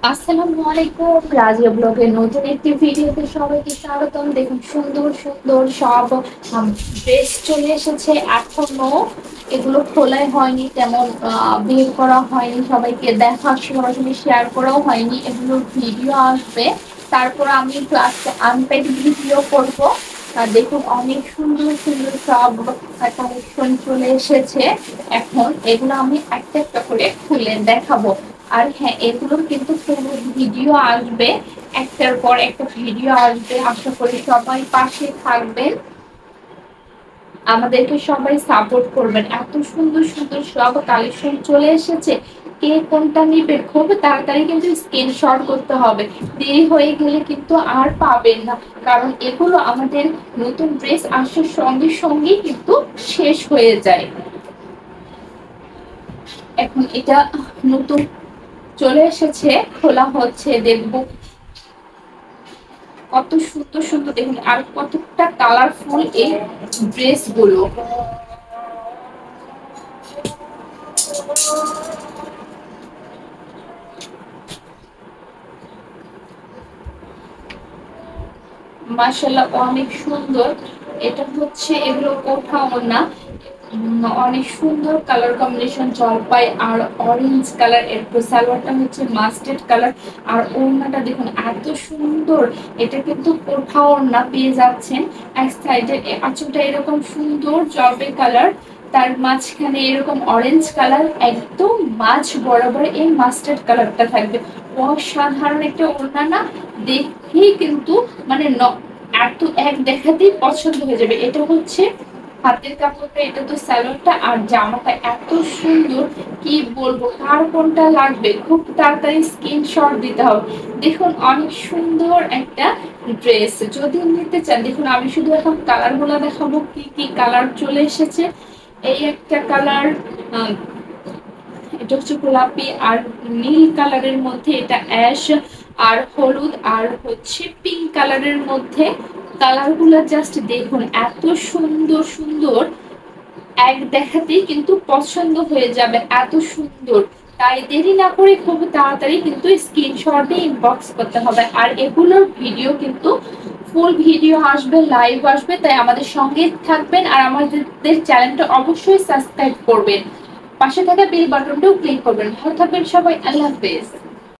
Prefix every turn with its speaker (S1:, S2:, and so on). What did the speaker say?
S1: আসসালামু আলাইকুম, রাজিয়া ব্লগের নতুন একটি ভিডিওতে সবাইকে স্বাগতম। দেখুন সুন্দর সুন্দর সব ড্রেস চলে এসেছে। এখনো এগুলো খোলাই হয়নি, তেমন বের করা হয়নি, সবাইকে দেখা সরাসরি শেয়ার করাও হয়নি। এগুলোর ভিডিও আসবে, তারপর আমি ক্লাসে আনপ্যাক ভিডিও করব। আর দেখুন অনেক সুন্দর সুন্দর সব কালেকশন চলে এসেছে। এখন এগুলো আমি একটা একটা করে খুলে দেখাবো। আর হ্যাঁ, এগুলোর কিন্তু পুরো ভিডিও আসবে, একটার পর একটা ভিডিও আসবে। আশা করি সবাই পাশে থাকবেন, আমাদেরকে সবাই সাপোর্ট করবেন। এত সুন্দর সুন্দর সব কালেকশন চলে এসেছে। কে কোনটা নিবে খুব তাড়াতাড়ি কিন্তু স্ক্রিনশট করতে হবে, দেরি হয়ে গেলে কিন্তু আর পাবেন না। কারণ এগুলো আমাদের নতুন ড্রেস আসার সঙ্গে সঙ্গেই কিন্তু শেষ হয়ে যায়। এখন এটা নতুন চলে এসেছে, খোলা হচ্ছে, দেখবো কত সুন্দর সুন্দর। দেখুন আর কতটা কালারফুল এই ড্রেস গুলো। মাশাআল্লাহ অনেক সুন্দর। এটা হচ্ছে এগুলো কোথাও না, অনেক সুন্দর কালার কম্বিনেশন, জলপাই আর অরেঞ্জ কালার। এরপর সালোয়ারটা হচ্ছে মাস্টার্ড কালার, আর ওড়নাটা দেখুন এত সুন্দর। এটা কিন্তু কোথাও না পেয়ে যাচ্ছেন। এক সাইডে আঁচলটা এরকম সুন্দর জলপাই কালার, তার মাঝখানে এরকম অরেঞ্জ কালার, একদম মাঝ বরাবর এই মাস্টার্ড কালারটা থাকবে। অসাধারণ একটা ওড়না না, দেখেই কিন্তু মানে এত এক দেখাতেই পছন্দ হয়ে যাবে। এটা হচ্ছে হাতের কাপড়টা, এটা তো স্যালোনটা, আর জামাটা এত সুন্দর। কি বলবো, কার কোনটা লাগবে খুব তাড়াতাড়ি স্ক্রিনশট দিতে হবে। দেখুন অনেক সুন্দর একটা ড্রেস, যদি নিতে চান দেখুন আমি শুধু এখন কালার গুলো দেখাবো, কি কি কালার চলে এসেছে। এই একটা কালার, এটা হচ্ছে গোলাপি আর নীল কালারের মধ্যে, এটা অ্যাশ আর হলুদ আর হচ্ছে পিঙ্ক কালারের মধ্যে। কালারগুলো জাস্ট দেখুন এত সুন্দর সুন্দর, এক দেখাতেই কিন্তু পছন্দ হয়ে যাবে, এত সুন্দর। তাই দেরি না করে খুব তাড়াতাড়ি কিন্তু স্ক্রিনশট দিয়ে ইনবক্স করতে হবে। আর এগুলোর ভিডিও কিন্তু ফুল ভিডিও আসবে, লাইভ আসবে, তাই আমাদের সঙ্গে থাকবেন। আর আমাদের চ্যানেলটা অবশ্যই সাবস্ক্রাইব করবেন, পাশে থাকা বেল বাটনটাও ক্লিক করবেন। ভালো থাকবেন সবাই, আল্লাহ হাফেজ।